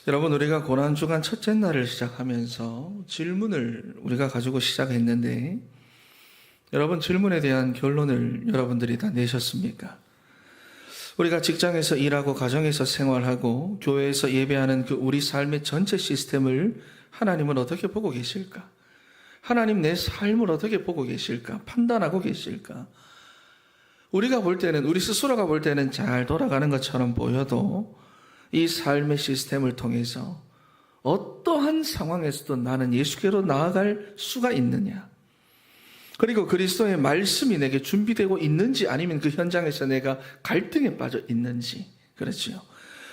여러분, 우리가 고난주간 첫째 날을 시작하면서 질문을 우리가 가지고 시작했는데, 여러분, 질문에 대한 결론을 여러분들이 다 내셨습니까? 우리가 직장에서 일하고 가정에서 생활하고 교회에서 예배하는 그 우리 삶의 전체 시스템을 하나님은 어떻게 보고 계실까? 하나님 내 삶을 어떻게 보고 계실까? 판단하고 계실까? 우리가 볼 때는, 우리 스스로가 볼 때는 잘 돌아가는 것처럼 보여도 이 삶의 시스템을 통해서 어떠한 상황에서도 나는 예수께로 나아갈 수가 있느냐? 그리고 그리스도의 말씀이 내게 준비되고 있는지, 아니면 그 현장에서 내가 갈등에 빠져 있는지, 그렇지요.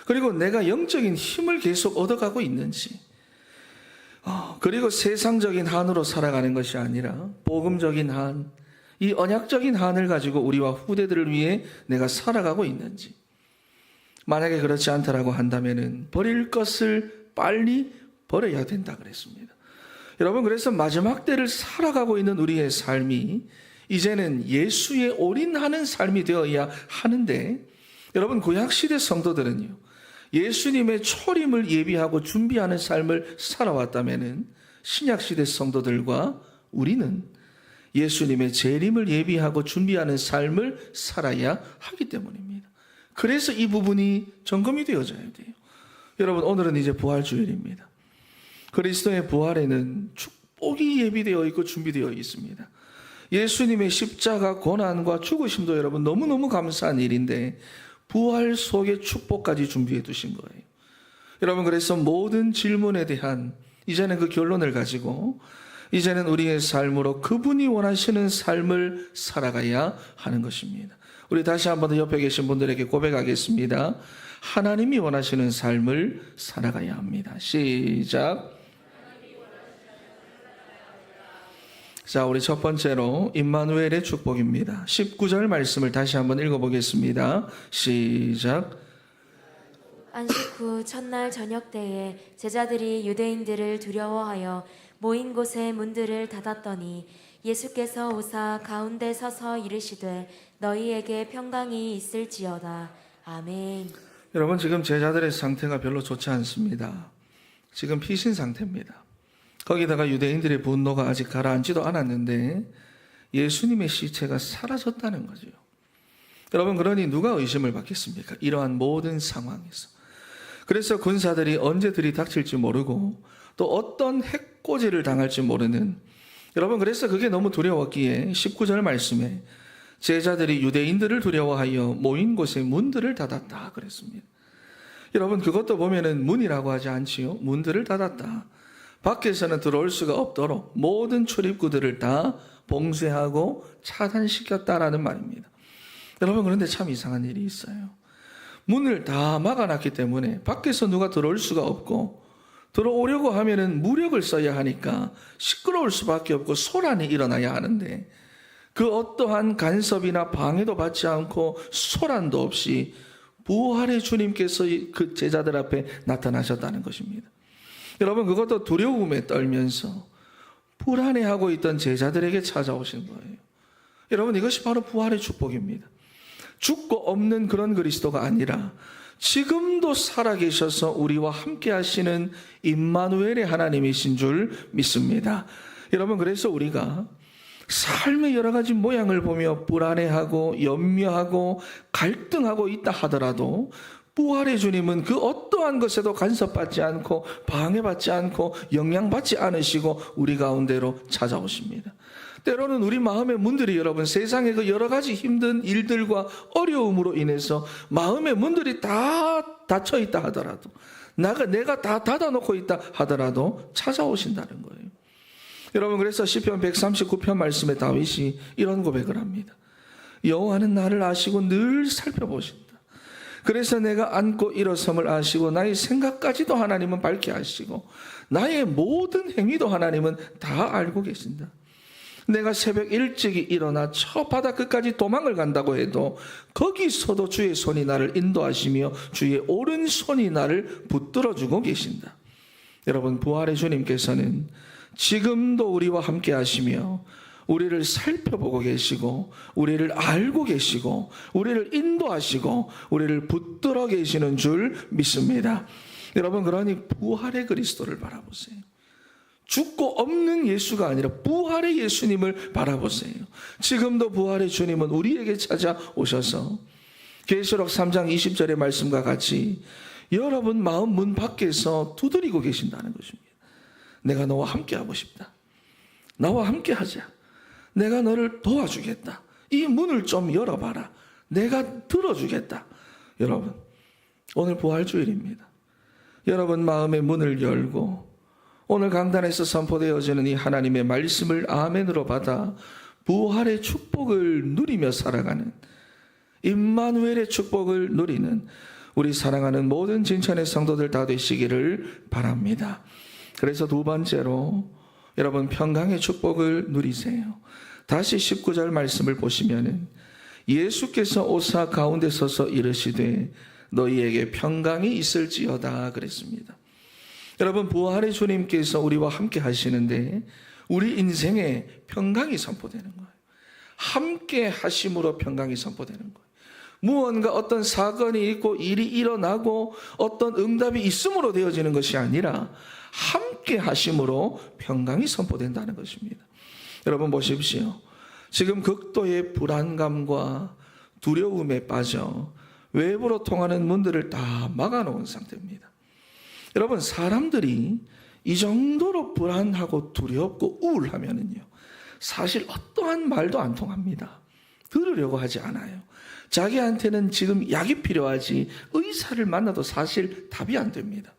그리고 내가 영적인 힘을 계속 얻어가고 있는지, 그리고 세상적인 한으로 살아가는 것이 아니라 복음적인 한, 이 언약적인 한을 가지고 우리와 후대들을 위해 내가 살아가고 있는지. 만약에 그렇지 않다라고 한다면은 버릴 것을 빨리 버려야 된다 그랬습니다. 여러분, 그래서 마지막 때를 살아가고 있는 우리의 삶이 이제는 예수에 올인하는 삶이 되어야 하는데, 여러분, 구약시대 성도들은요, 예수님의 초림을 예비하고 준비하는 삶을 살아왔다면은 신약시대 성도들과 우리는 예수님의 재림을 예비하고 준비하는 삶을 살아야 하기 때문입니다. 그래서 이 부분이 점검이 되어져야 돼요. 여러분, 오늘은 이제 부활주일입니다. 그리스도의 부활에는 축복이 예비되어 있고 준비되어 있습니다. 예수님의 십자가 고난과 죽으심도 여러분 너무너무 감사한 일인데, 부활 속에 축복까지 준비해 두신 거예요. 여러분, 그래서 모든 질문에 대한 이제는 그 결론을 가지고 이제는 우리의 삶으로 그분이 원하시는 삶을 살아가야 하는 것입니다. 우리 다시 한번 더 옆에 계신 분들에게 고백하겠습니다. 하나님이 원하시는 삶을 살아가야 합니다. 시작. 자, 우리 첫 번째로 임마누엘의 축복입니다. 19절 말씀을 다시 한번 읽어보겠습니다. 시작. 안식 후 첫날 저녁 때에 제자들이 유대인들을 두려워하여 모인 곳에 문들을 닫았더니 예수께서 오사 가운데 서서 이르시되 너희에게 평강이 있을지어다. 아멘. 여러분, 지금 제자들의 상태가 별로 좋지 않습니다. 지금 피신 상태입니다. 거기다가 유대인들의 분노가 아직 가라앉지도 않았는데 예수님의 시체가 사라졌다는 거죠. 여러분, 그러니 누가 의심을 받겠습니까? 이러한 모든 상황에서. 그래서 군사들이 언제 들이닥칠지 모르고 또 어떤 해코지를 당할지 모르는, 여러분, 그래서 그게 너무 두려웠기에 19절 말씀에 제자들이 유대인들을 두려워하여 모인 곳에 문들을 닫았다 그랬습니다. 여러분, 그것도 보면은 문이라고 하지 않지요. 문들을 닫았다. 밖에서는 들어올 수가 없도록 모든 출입구들을 다 봉쇄하고 차단시켰다라는 말입니다. 여러분, 그런데 참 이상한 일이 있어요. 문을 다 막아놨기 때문에 밖에서 누가 들어올 수가 없고, 들어오려고 하면은 무력을 써야 하니까 시끄러울 수밖에 없고 소란이 일어나야 하는데, 그 어떠한 간섭이나 방해도 받지 않고 소란도 없이 부활의 주님께서 그 제자들 앞에 나타나셨다는 것입니다. 여러분, 그것도 두려움에 떨면서 불안해하고 있던 제자들에게 찾아오신 거예요. 여러분, 이것이 바로 부활의 축복입니다. 죽고 없는 그런 그리스도가 아니라 지금도 살아계셔서 우리와 함께 하시는 임마누엘의 하나님이신 줄 믿습니다. 여러분, 그래서 우리가 삶의 여러 가지 모양을 보며 불안해하고 염려하고 갈등하고 있다 하더라도 부활의 주님은 그 어떠한 것에도 간섭받지 않고 방해받지 않고 영향받지 않으시고 우리 가운데로 찾아오십니다. 때로는 우리 마음의 문들이, 여러분, 세상의 그 여러 가지 힘든 일들과 어려움으로 인해서 마음의 문들이 다 닫혀 있다 하더라도, 내가 다 닫아놓고 있다 하더라도 찾아오신다는 거예요. 여러분, 그래서 시편 139편 말씀에 다윗이 이런 고백을 합니다. 여호와는 나를 아시고 늘 살펴보신다. 그래서 내가 앉고 일어섬을 아시고 나의 생각까지도 하나님은 밝게 아시고 나의 모든 행위도 하나님은 다 알고 계신다. 내가 새벽 일찍이 일어나 저 바다 끝까지 도망을 간다고 해도 거기서도 주의 손이 나를 인도하시며 주의 오른손이 나를 붙들어주고 계신다. 여러분, 부활의 주님께서는 지금도 우리와 함께 하시며 우리를 살펴보고 계시고 우리를 알고 계시고 우리를 인도하시고 우리를 붙들어 계시는 줄 믿습니다. 여러분, 그러니 부활의 그리스도를 바라보세요. 죽고 없는 예수가 아니라 부활의 예수님을 바라보세요. 지금도 부활의 주님은 우리에게 찾아오셔서 계시록 3장 20절의 말씀과 같이 여러분 마음 문 밖에서 두드리고 계신다는 것입니다. 내가 너와 함께하고 싶다. 나와 함께하자. 내가 너를 도와주겠다. 이 문을 좀 열어봐라. 내가 들어주겠다. 여러분, 오늘 부활주일입니다. 여러분 마음의 문을 열고 오늘 강단에서 선포되어지는 이 하나님의 말씀을 아멘으로 받아 부활의 축복을 누리며 살아가는, 임마누엘의 축복을 누리는 우리 사랑하는 모든 진천의 성도들 다 되시기를 바랍니다. 그래서 두 번째로 여러분 평강의 축복을 누리세요. 다시 19절 말씀을 보시면은 예수께서 오사 가운데 서서 이르시되 너희에게 평강이 있을지어다 그랬습니다. 여러분, 부활의 주님께서 우리와 함께 하시는데 우리 인생에 평강이 선포되는 거예요. 함께 하심으로 평강이 선포되는 거예요. 무언가 어떤 사건이 있고 일이 일어나고 어떤 응답이 있음으로 되어지는 것이 아니라 함께 하심으로 평강이 선포된다는 것입니다. 여러분 보십시오. 지금 극도의 불안감과 두려움에 빠져 외부로 통하는 문들을 다 막아놓은 상태입니다. 여러분, 사람들이 이 정도로 불안하고 두렵고 우울하면은요, 사실 어떠한 말도 안 통합니다. 들으려고 하지 않아요. 자기한테는 지금 약이 필요하지 의사를 만나도 사실 답이 안 됩니다.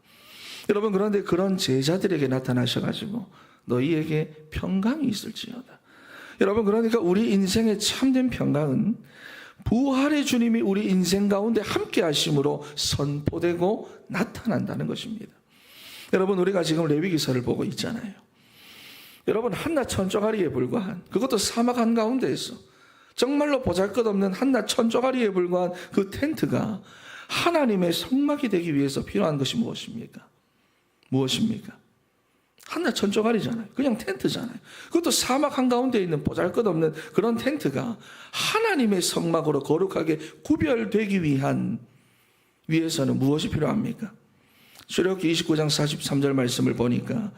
여러분, 그런데 그런 제자들에게 나타나셔가지고 너희에게 평강이 있을지어다. 여러분, 그러니까 우리 인생의 참된 평강은 부활의 주님이 우리 인생 가운데 함께 하심으로 선포되고 나타난다는 것입니다. 여러분, 우리가 지금 레위기서를 보고 있잖아요. 여러분, 한낱 천조가리에 불과한, 그것도 사막 한가운데에서 정말로 보잘것없는 한낱 천조가리에 불과한 그 텐트가 하나님의 성막이 되기 위해서 필요한 것이 무엇입니까? 무엇입니까? 한낱 천조가리잖아요. 그냥 텐트잖아요. 그것도 사막 한가운데 있는 보잘것없는 그런 텐트가 하나님의 성막으로 거룩하게 구별되기 위해서는 무엇이 필요합니까? 출애굽기 29장 43절 말씀을 보니까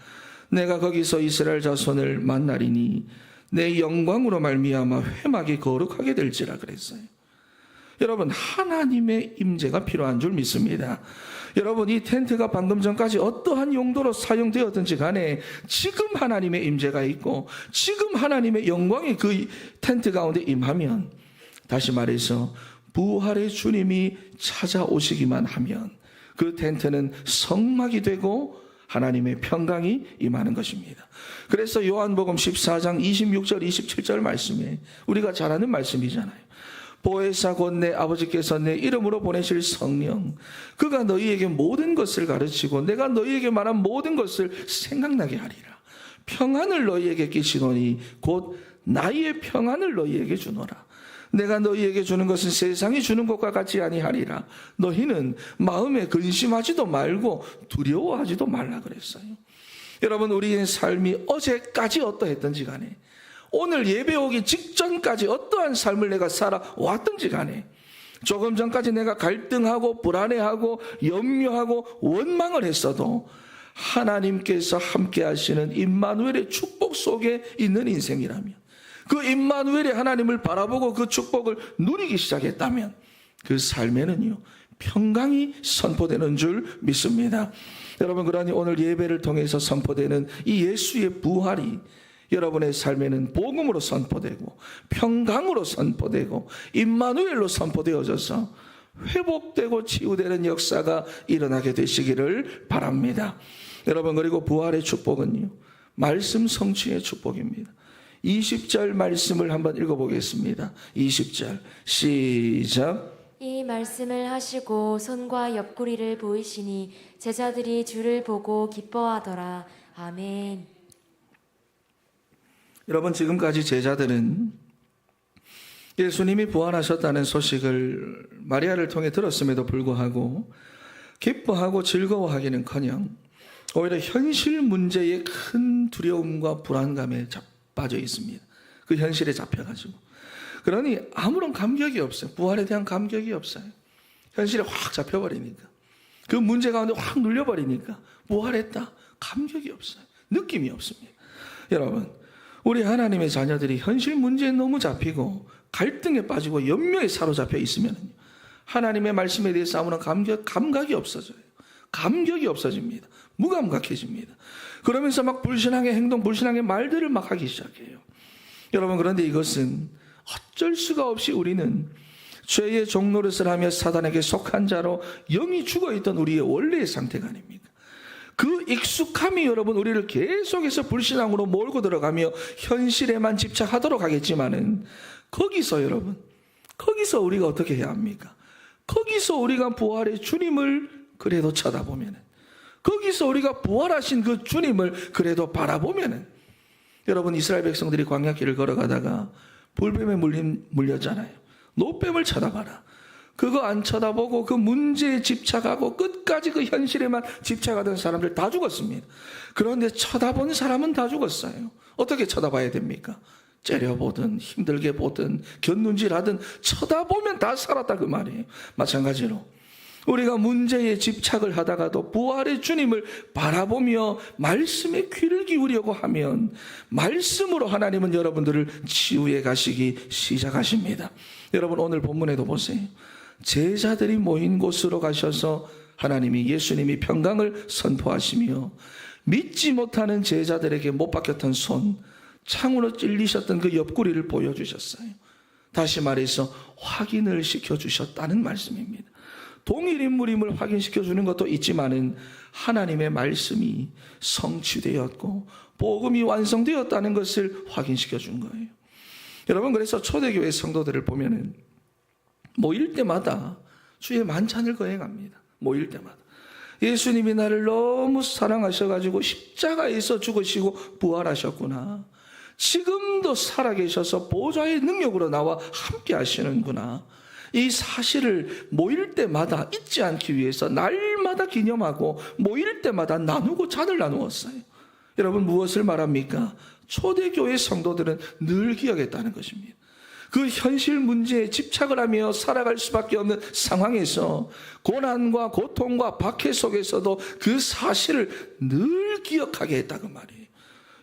내가 거기서 이스라엘 자손을 만나리니 내 영광으로 말미암아 회막이 거룩하게 될지라 그랬어요. 여러분, 하나님의 임재가 필요한 줄 믿습니다. 여러분, 이 텐트가 방금 전까지 어떠한 용도로 사용되었든지 간에 지금 하나님의 임재가 있고 지금 하나님의 영광이 그 텐트 가운데 임하면, 다시 말해서 부활의 주님이 찾아오시기만 하면 그 텐트는 성막이 되고 하나님의 평강이 임하는 것입니다. 그래서 요한복음 14장 26절 27절 말씀에 우리가 잘 아는 말씀이잖아요. 보혜사 곧 내 아버지께서 내 이름으로 보내실 성령, 그가 너희에게 모든 것을 가르치고 내가 너희에게 말한 모든 것을 생각나게 하리라. 평안을 너희에게 끼치노니 곧 나의 평안을 너희에게 주노라. 내가 너희에게 주는 것은 세상이 주는 것과 같이 아니하리라. 너희는 마음에 근심하지도 말고 두려워하지도 말라 그랬어요. 여러분, 우리의 삶이 어제까지 어떠했던지 간에, 오늘 예배 오기 직전까지 어떠한 삶을 내가 살아왔던지 간에, 조금 전까지 내가 갈등하고 불안해하고 염려하고 원망을 했어도 하나님께서 함께 하시는 임마누엘의 축복 속에 있는 인생이라면, 그 임마누엘의 하나님을 바라보고 그 축복을 누리기 시작했다면 그 삶에는요, 평강이 선포되는 줄 믿습니다. 여러분, 그러니 오늘 예배를 통해서 선포되는 이 예수의 부활이 여러분의 삶에는 복음으로 선포되고 평강으로 선포되고 임마누엘로 선포되어져서 회복되고 치유되는 역사가 일어나게 되시기를 바랍니다. 여러분, 그리고 부활의 축복은요, 말씀 성취의 축복입니다. 20절 말씀을 한번 읽어보겠습니다. 20절 시작. 이 말씀을 하시고 손과 옆구리를 보이시니 제자들이 주를 보고 기뻐하더라. 아멘. 여러분, 지금까지 제자들은 예수님이 부활하셨다는 소식을 마리아를 통해 들었음에도 불구하고 기뻐하고 즐거워하기는커녕 오히려 현실 문제에 큰 두려움과 불안감에 빠져 있습니다. 그 현실에 잡혀가지고. 그러니 아무런 감격이 없어요. 부활에 대한 감격이 없어요. 현실에 확 잡혀버리니까. 그 문제 가운데 확 눌려버리니까 부활했다. 감격이 없어요. 느낌이 없습니다. 여러분, 우리 하나님의 자녀들이 현실 문제에 너무 잡히고 갈등에 빠지고 염려에 사로잡혀 있으면 하나님의 말씀에 대해 싸우는 감각이 없어져요. 감격이 없어집니다. 무감각해집니다. 그러면서 막 불신앙의 행동, 불신앙의 말들을 막 하기 시작해요. 여러분, 그런데 이것은 어쩔 수가 없이 우리는 죄의 종노릇을 하며 사단에게 속한 자로 영이 죽어있던 우리의 원래의 상태가 아닙니까? 그 익숙함이 여러분 우리를 계속해서 불신앙으로 몰고 들어가며 현실에만 집착하도록 하겠지만은 거기서 여러분, 거기서 우리가 어떻게 해야 합니까? 거기서 우리가 부활의 주님을 그래도 쳐다보면은, 거기서 우리가 부활하신 그 주님을 그래도 바라보면은, 여러분 이스라엘 백성들이 광야길을 걸어가다가 불뱀에 물렸잖아요. 노뱀을 쳐다봐라. 그거 안 쳐다보고 그 문제에 집착하고 끝까지 그 현실에만 집착하던 사람들 다 죽었습니다. 그런데 쳐다본 사람은 다 죽었어요. 어떻게 쳐다봐야 됩니까? 째려보든 힘들게 보든 곁눈질하든 쳐다보면 다 살았다 그 말이에요. 마찬가지로 우리가 문제에 집착을 하다가도 부활의 주님을 바라보며 말씀에 귀를 기울이려고 하면 말씀으로 하나님은 여러분들을 치유해 가시기 시작하십니다. 여러분 오늘 본문에도 보세요. 제자들이 모인 곳으로 가셔서 하나님이 예수님이 평강을 선포하시며 믿지 못하는 제자들에게 못 박혔던 손, 창으로 찔리셨던 그 옆구리를 보여주셨어요. 다시 말해서 확인을 시켜주셨다는 말씀입니다. 동일 인물임을 확인시켜주는 것도 있지만은 하나님의 말씀이 성취되었고 복음이 완성되었다는 것을 확인시켜준 거예요. 여러분 그래서 초대교회 성도들을 보면은 모일 때마다 주의 만찬을 거행합니다. 모일 때마다. 예수님이 나를 너무 사랑하셔가지고 십자가에서 죽으시고 부활하셨구나. 지금도 살아계셔서 보좌의 능력으로 나와 함께 하시는구나. 이 사실을 모일 때마다 잊지 않기 위해서 날마다 기념하고 모일 때마다 나누고 잔을 나누었어요. 여러분 무엇을 말합니까? 초대교회 성도들은 늘 기억했다는 것입니다. 그 현실 문제에 집착을 하며 살아갈 수밖에 없는 상황에서 고난과 고통과 박해 속에서도 그 사실을 늘 기억하게 했다고 말이에요.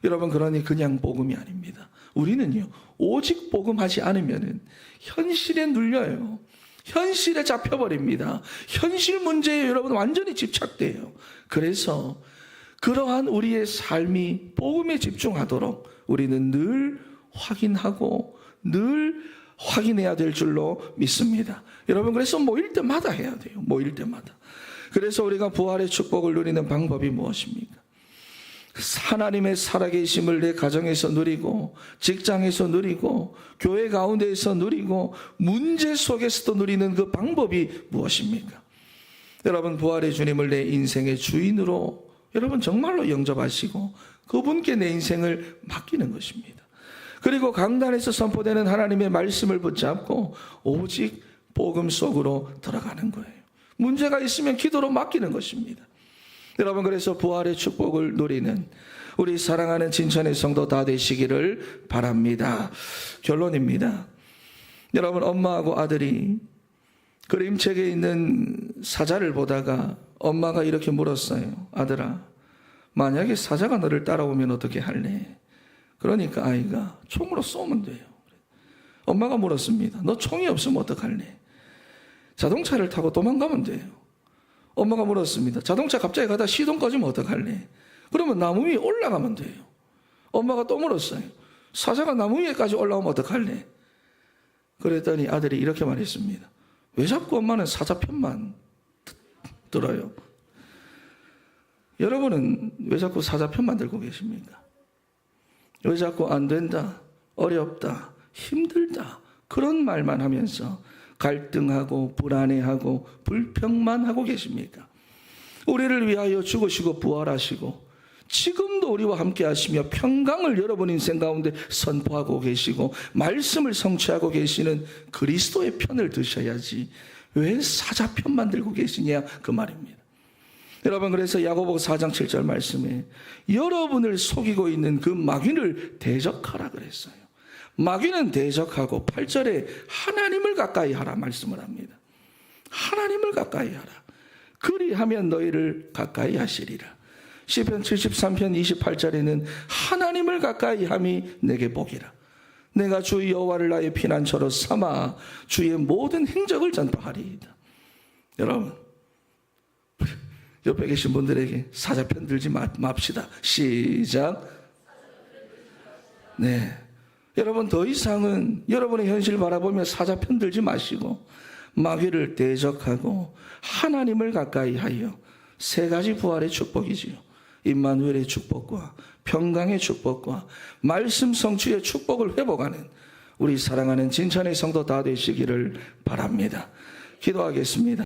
여러분 그러니 그냥 복음이 아닙니다. 우리는요 오직 복음하지 않으면 현실에 눌려요. 현실에 잡혀버립니다. 현실 문제에 여러분 완전히 집착돼요. 그래서 그러한 우리의 삶이 복음에 집중하도록 우리는 늘 확인하고 늘 확인해야 될 줄로 믿습니다. 여러분 그래서 모일 때마다 해야 돼요. 모일 때마다. 그래서 우리가 부활의 축복을 누리는 방법이 무엇입니까? 하나님의 살아계심을 내 가정에서 누리고 직장에서 누리고 교회 가운데에서 누리고 문제 속에서도 누리는 그 방법이 무엇입니까? 여러분 부활의 주님을 내 인생의 주인으로 여러분 정말로 영접하시고 그분께 내 인생을 맡기는 것입니다. 그리고 강단에서 선포되는 하나님의 말씀을 붙잡고 오직 복음 속으로 들어가는 거예요. 문제가 있으면 기도로 맡기는 것입니다. 여러분 그래서 부활의 축복을 누리는 우리 사랑하는 진천의 성도 다 되시기를 바랍니다. 결론입니다. 여러분 엄마하고 아들이 그림책에 있는 사자를 보다가 엄마가 이렇게 물었어요. 아들아, 만약에 사자가 너를 따라오면 어떻게 할래? 그러니까 아이가 총으로 쏘면 돼요. 엄마가 물었습니다. 너 총이 없으면 어떡할래? 자동차를 타고 도망가면 돼요. 엄마가 물었습니다. 자동차 갑자기 가다 시동 꺼지면 어떡할래? 그러면 나무 위에 올라가면 돼요. 엄마가 또 물었어요. 사자가 나무 위에까지 올라오면 어떡할래? 그랬더니 아들이 이렇게 말했습니다. 왜 자꾸 엄마는 사자 편만 들어요? 여러분은 왜 자꾸 사자 편만 들고 계십니까? 왜 자꾸 안 된다, 어렵다, 힘들다 그런 말만 하면서 갈등하고 불안해하고 불평만 하고 계십니까? 우리를 위하여 죽으시고 부활하시고 지금도 우리와 함께 하시며 평강을 여러분 인생 가운데 선포하고 계시고 말씀을 성취하고 계시는 그리스도의 편을 드셔야지 왜 사자 편만 들고 계시냐 그 말입니다. 여러분 그래서 야고보서 4장 7절 말씀에 여러분을 속이고 있는 그 마귀를 대적하라 그랬어요. 마귀는 대적하고 8절에 하나님을 가까이 하라 말씀을 합니다. 하나님을 가까이 하라. 그리하면 너희를 가까이 하시리라. 시편 73편 28절에는 하나님을 가까이 함이 내게 복이라. 내가 주 여호와를 나의 피난처로 삼아 주의 모든 행적을 전파하리이다. 여러분, 옆에 계신 분들에게 사자편 들지 맙시다. 시작. 네, 여러분 더 이상은 여러분의 현실 바라보며 사자편 들지 마시고 마귀를 대적하고 하나님을 가까이 하여 세 가지 부활의 축복이지요. 임마누엘의 축복과 평강의 축복과 말씀 성취의 축복을 회복하는 우리 사랑하는 진천의 성도 다 되시기를 바랍니다. 기도하겠습니다.